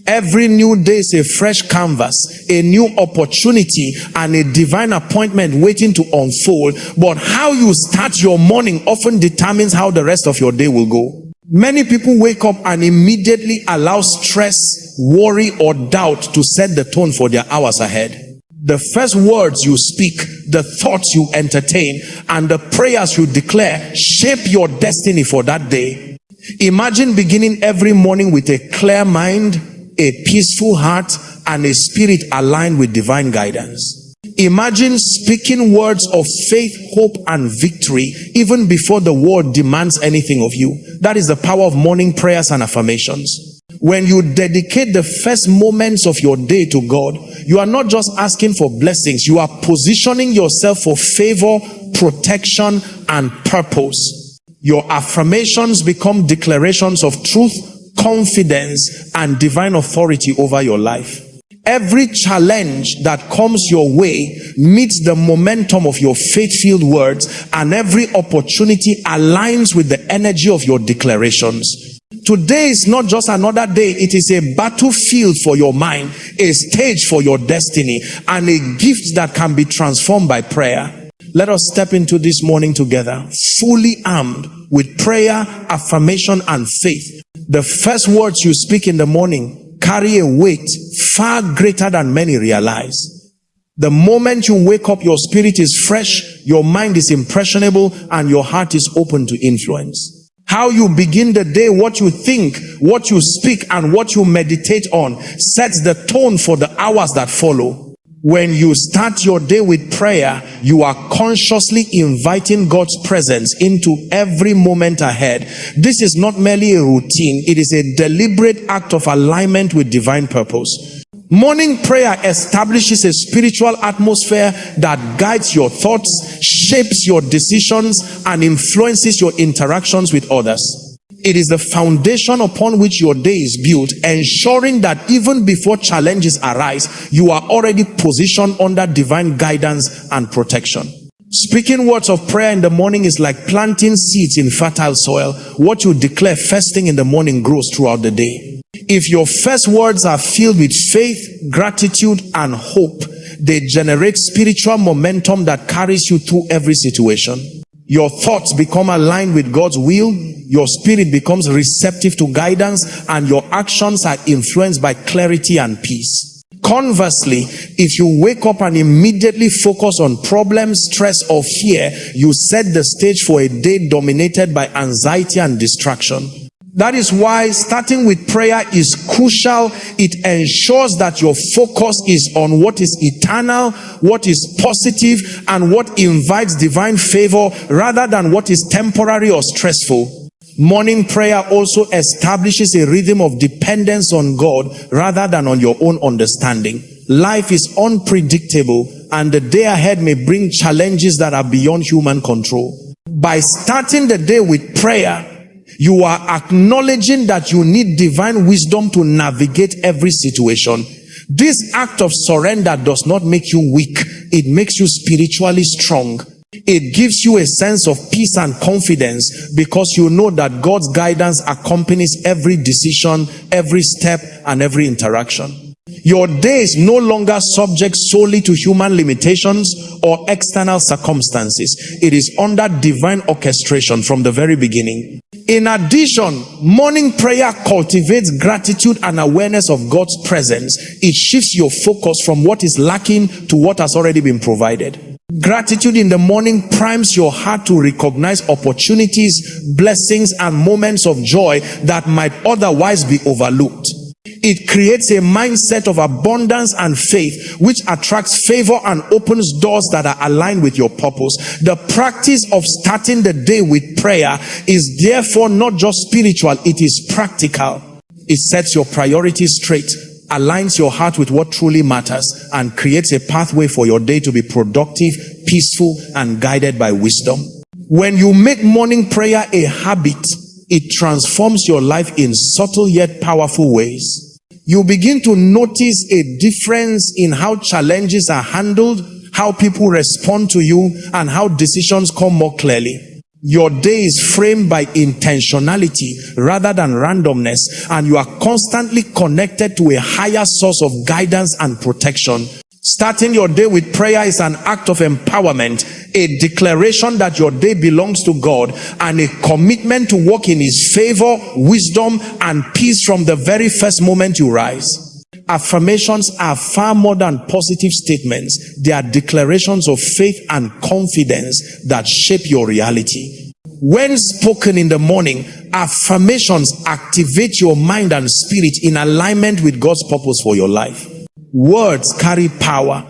Every new day is a fresh canvas, a new opportunity, and a divine appointment waiting to unfold. But how you start your morning often determines how the rest of your day will go. Many people wake up and immediately allow stress, worry, or doubt to set the tone for their hours ahead. The first words you speak, the thoughts you entertain, and the prayers you declare shape your destiny for that day. Imagine beginning every morning with a clear mind, a peaceful heart, and a spirit aligned with divine guidance. Imagine speaking words of faith, hope, and victory even before the world demands anything of you. That is the power of morning prayers and affirmations. When you dedicate the first moments of your day to God, you are not just asking for blessings, you are positioning yourself for favor, protection, and purpose. Your affirmations become declarations of truth, confidence, and divine authority over your life. Every challenge that comes your way meets the momentum of your faith-filled words, and every opportunity aligns with the energy of your declarations. Today is not just another day, it is a battlefield for your mind, a stage for your destiny, and a gift that can be transformed by prayer. Let us step into this morning together, fully armed with prayer, affirmation, and faith. The first words you speak in the morning carry a weight far greater than many realize. The moment you wake up, your spirit is fresh, your mind is impressionable, and your heart is open to influence. How you begin the day, what you think, what you speak, and what you meditate on sets the tone for the hours that follow. When you start your day with prayer, you are consciously inviting God's presence into every moment ahead. This is not merely a routine, it is a deliberate act of alignment with divine purpose. Morning prayer establishes a spiritual atmosphere that guides your thoughts, shapes your decisions, and influences your interactions with others. It is the foundation upon which your day is built, ensuring that even before challenges arise, you are already positioned under divine guidance and protection. Speaking words of prayer in the morning is like planting seeds in fertile soil. What you declare first thing in the morning grows throughout the day. If your first words are filled with faith, gratitude, and hope, they generate spiritual momentum that carries you through every situation. Your thoughts become aligned with God's will, your spirit becomes receptive to guidance, and your actions are influenced by clarity and peace. Conversely, if you wake up and immediately focus on problems, stress, or fear, you set the stage for a day dominated by anxiety and distraction. That is why starting with prayer is crucial. It ensures that your focus is on what is eternal, what is positive, and what invites divine favor rather than what is temporary or stressful. Morning prayer also establishes a rhythm of dependence on God rather than on your own understanding. Life is unpredictable, and the day ahead may bring challenges that are beyond human control. By starting the day with prayer, you are acknowledging that you need divine wisdom to navigate every situation. This act of surrender does not make you weak. It makes you spiritually strong. It gives you a sense of peace and confidence because you know that God's guidance accompanies every decision, every step, and every interaction. Your day is no longer subject solely to human limitations or external circumstances. It is under divine orchestration from the very beginning. In addition, morning prayer cultivates gratitude and awareness of God's presence. It shifts your focus from what is lacking to what has already been provided. Gratitude in the morning primes your heart to recognize opportunities, blessings, and moments of joy that might otherwise be overlooked. It creates a mindset of abundance and faith, which attracts favor and opens doors that are aligned with your purpose. The practice of starting the day with prayer is therefore not just spiritual, it is practical. It sets your priorities straight, aligns your heart with what truly matters, and creates a pathway for your day to be productive, peaceful, and guided by wisdom. When you make morning prayer a habit, it transforms your life in subtle yet powerful ways. You begin to notice a difference in how challenges are handled, how people respond to you, and how decisions come more clearly. Your day is framed by intentionality rather than randomness, and you are constantly connected to a higher source of guidance and protection. Starting your day with prayer is an act of empowerment, a declaration that your day belongs to God, and a commitment to walk in His favor, wisdom, and peace from the very first moment you rise. Affirmations are far more than positive statements. They are declarations of faith and confidence that shape your reality. When spoken in the morning, affirmations activate your mind and spirit in alignment with God's purpose for your life. Words carry power,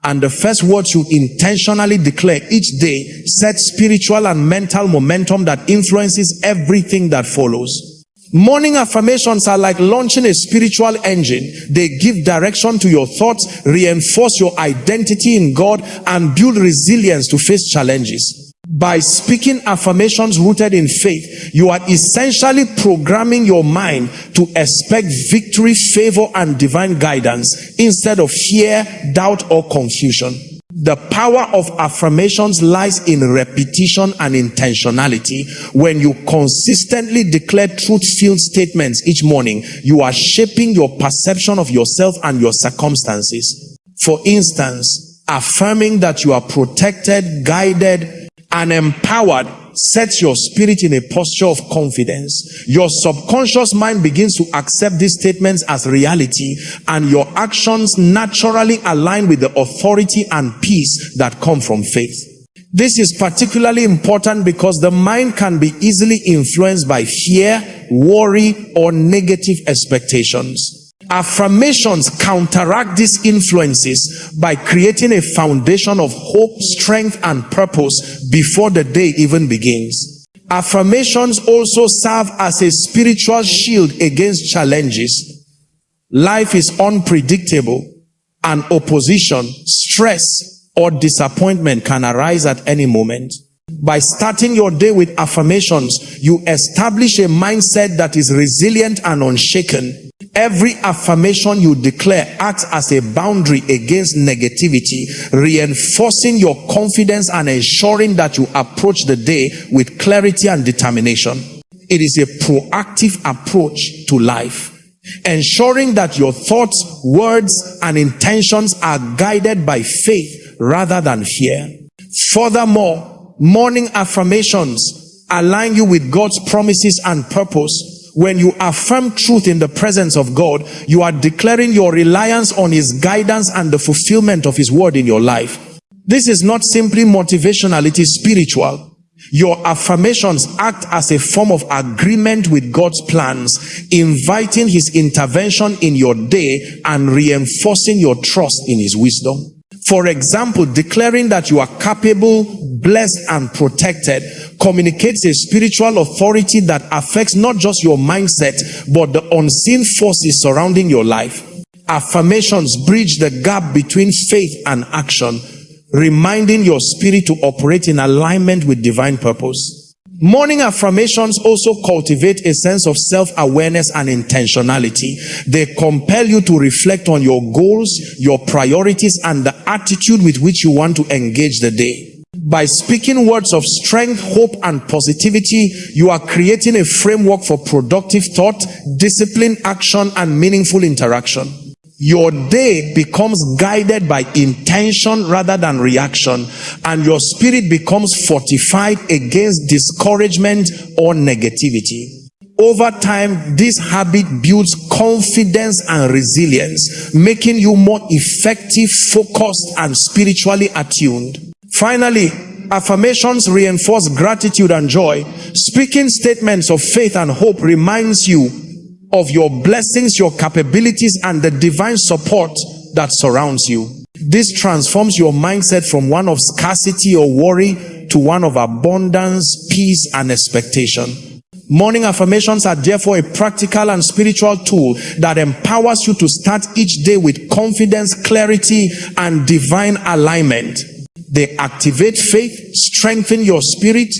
and the first words you intentionally declare each day set spiritual and mental momentum that influences everything that follows. Morning affirmations are like launching a spiritual engine. They give direction to your thoughts, reinforce your identity in God, and build resilience to face challenges. By speaking affirmations rooted in faith, you are essentially programming your mind to expect victory, favor, and divine guidance instead of fear, doubt, or confusion. The power of affirmations lies in repetition and intentionality. When you consistently declare truth-filled statements each morning, you are shaping your perception of yourself and your circumstances. For instance, affirming that you are protected, guided, and empowered sets your spirit in a posture of confidence. Your subconscious mind begins to accept these statements as reality, and your actions naturally align with the authority and peace that come from faith. This is particularly important because the mind can be easily influenced by fear, worry, or negative expectations. Affirmations counteract these influences by creating a foundation of hope, strength, and purpose before the day even begins. Affirmations also serve as a spiritual shield against challenges. Life is unpredictable, and opposition, stress, or disappointment can arise at any moment. By starting your day with affirmations, you establish a mindset that is resilient and unshaken. Every affirmation you declare acts as a boundary against negativity, reinforcing your confidence and ensuring that you approach the day with clarity and determination. It is a proactive approach to life, ensuring that your thoughts, words, and intentions are guided by faith rather than fear. Furthermore, morning affirmations align you with God's promises and purpose. When you affirm truth in the presence of God, you are declaring your reliance on His guidance and the fulfillment of His word in your life. This is not simply motivational, it is spiritual. Your affirmations act as a form of agreement with God's plans, inviting His intervention in your day and reinforcing your trust in His wisdom. For example, declaring that you are capable, blessed, and protected communicates a spiritual authority that affects not just your mindset, but the unseen forces surrounding your life. Affirmations bridge the gap between faith and action, reminding your spirit to operate in alignment with divine purpose. Morning affirmations also cultivate a sense of self-awareness and intentionality. They compel you to reflect on your goals, your priorities, and the attitude with which you want to engage the day. By speaking words of strength, hope, and positivity, you are creating a framework for productive thought, disciplined action, and meaningful interaction. Your day becomes guided by intention rather than reaction, and your spirit becomes fortified against discouragement or negativity. Over time, this habit builds confidence and resilience, making you more effective, focused, and spiritually attuned. Finally, affirmations reinforce gratitude and joy. Speaking statements of faith and hope reminds you of your blessings, your capabilities, and the divine support that surrounds you. This transforms your mindset from one of scarcity or worry to one of abundance, peace, and expectation. Morning affirmations are therefore a practical and spiritual tool that empowers you to start each day with confidence, clarity, and divine alignment. They activate faith, strengthen your spirit,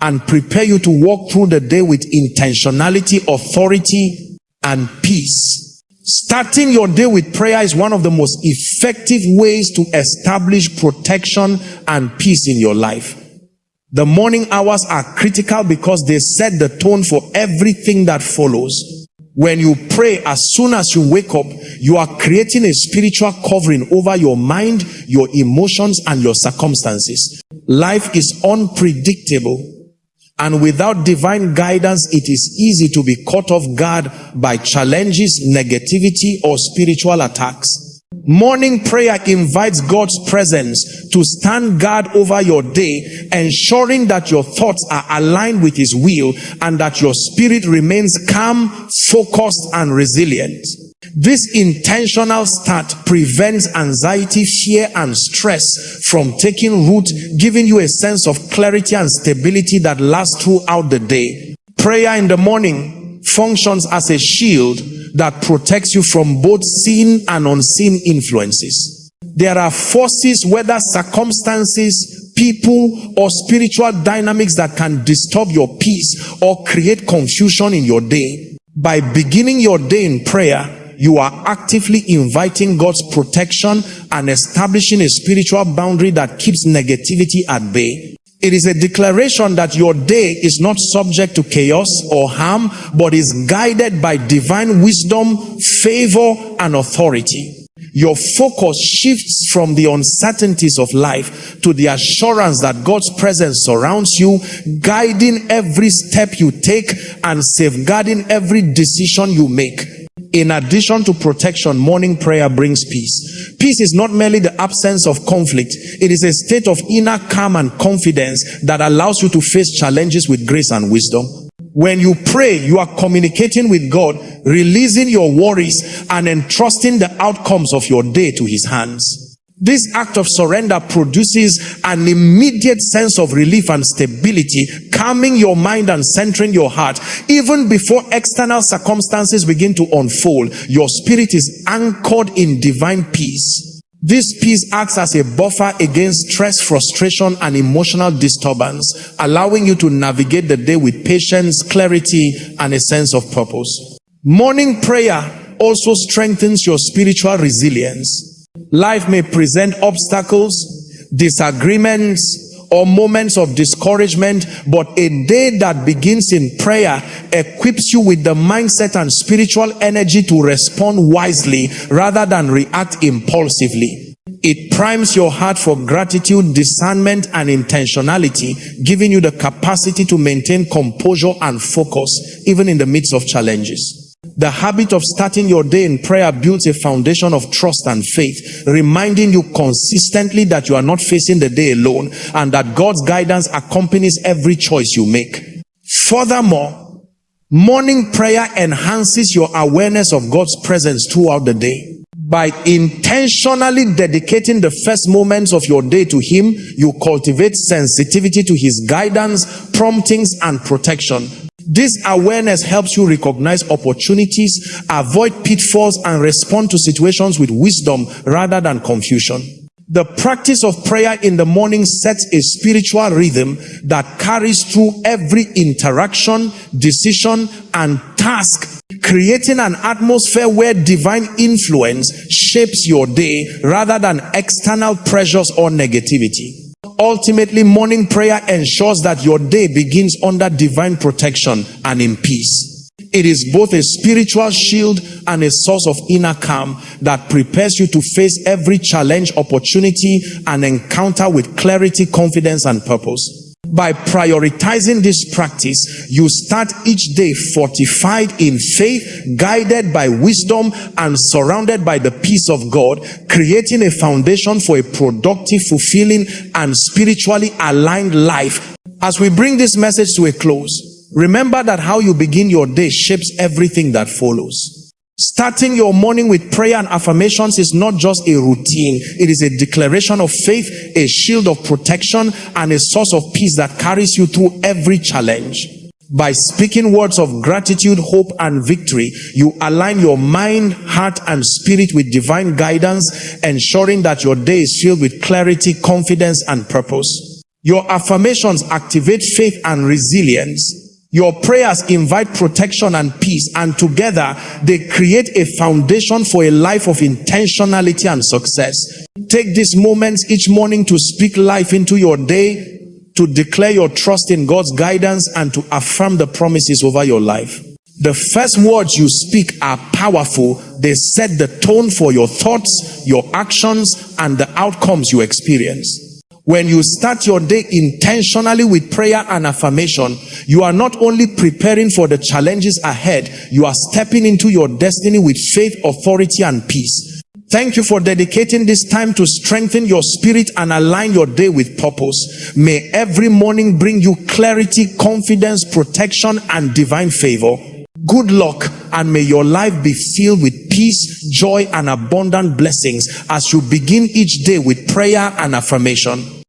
and prepare you to walk through the day with intentionality, authority, and peace. Starting your day with prayer is one of the most effective ways to establish protection and peace in your life. The morning hours are critical because they set the tone for everything that follows. When you pray, as soon as you wake up, you are creating a spiritual covering over your mind, your emotions, and your circumstances. Life is unpredictable, and without divine guidance, it is easy to be caught off guard by challenges, negativity, or spiritual attacks. Morning prayer invites God's presence to stand guard over your day, ensuring that your thoughts are aligned with His will and that your spirit remains calm, focused, and resilient. This intentional start prevents anxiety, fear, and stress from taking root, giving you a sense of clarity and stability that lasts throughout the day. Prayer in the morning functions as a shield that protects you from both seen and unseen influences. There are forces, whether circumstances, people, or spiritual dynamics that can disturb your peace or create confusion in your day. By beginning your day in prayer, you are actively inviting God's protection and establishing a spiritual boundary that keeps negativity at bay. It is a declaration that your day is not subject to chaos or harm, but is guided by divine wisdom, favor, and authority. Your focus shifts from the uncertainties of life to the assurance that God's presence surrounds you, guiding every step you take and safeguarding every decision you make. In addition to protection, morning prayer brings peace. Peace is not merely the absence of conflict. It is a state of inner calm and confidence that allows you to face challenges with grace and wisdom. When you pray, you are communicating with God, releasing your worries and entrusting the outcomes of your day to His hands. This act of surrender produces an immediate sense of relief and stability, calming your mind and centering your heart. Even before external circumstances begin to unfold, your spirit is anchored in divine peace. This peace acts as a buffer against stress, frustration, and emotional disturbance, allowing you to navigate the day with patience, clarity, and a sense of purpose. Morning prayer also strengthens your spiritual resilience. Life may present obstacles, disagreements, or moments of discouragement, but a day that begins in prayer equips you with the mindset and spiritual energy to respond wisely rather than react impulsively. It primes your heart for gratitude, discernment, and intentionality, giving you the capacity to maintain composure and focus even in the midst of challenges. The habit of starting your day in prayer builds a foundation of trust and faith, reminding you consistently that you are not facing the day alone and that God's guidance accompanies every choice you make. Furthermore, morning prayer enhances your awareness of God's presence throughout the day. By intentionally dedicating the first moments of your day to Him, you cultivate sensitivity to His guidance, promptings, and protection. This awareness helps you recognize opportunities, avoid pitfalls, and respond to situations with wisdom rather than confusion. The practice of prayer in the morning sets a spiritual rhythm that carries through every interaction, decision, and task, creating an atmosphere where divine influence shapes your day rather than external pressures or negativity. Ultimately, morning prayer ensures that your day begins under divine protection and in peace. It is both a spiritual shield and a source of inner calm that prepares you to face every challenge, opportunity, and encounter with clarity, confidence, and purpose. By prioritizing this practice, you start each day fortified in faith, guided by wisdom, and surrounded by the peace of God, creating a foundation for a productive, fulfilling, and spiritually aligned life. As we bring this message to a close, remember that how you begin your day shapes everything that follows. Starting your morning with prayer and affirmations is not just a routine. It is a declaration of faith, a shield of protection, and a source of peace that carries you through every challenge. By speaking words of gratitude, hope, and victory, you align your mind, heart, and spirit with divine guidance, ensuring that your day is filled with clarity, confidence, and purpose. Your affirmations activate faith and resilience. Your prayers invite protection and peace, and together they create a foundation for a life of intentionality and success. Take these moments each morning to speak life into your day, to declare your trust in God's guidance and to affirm the promises over your life. The first words you speak are powerful. They set the tone for your thoughts, your actions, and the outcomes you experience. When you start your day intentionally with prayer and affirmation, you are not only preparing for the challenges ahead, you are stepping into your destiny with faith, authority, and peace. Thank you for dedicating this time to strengthen your spirit and align your day with purpose. May every morning bring you clarity, confidence, protection, and divine favor. Good luck, and may your life be filled with peace, joy, and abundant blessings as you begin each day with prayer and affirmation.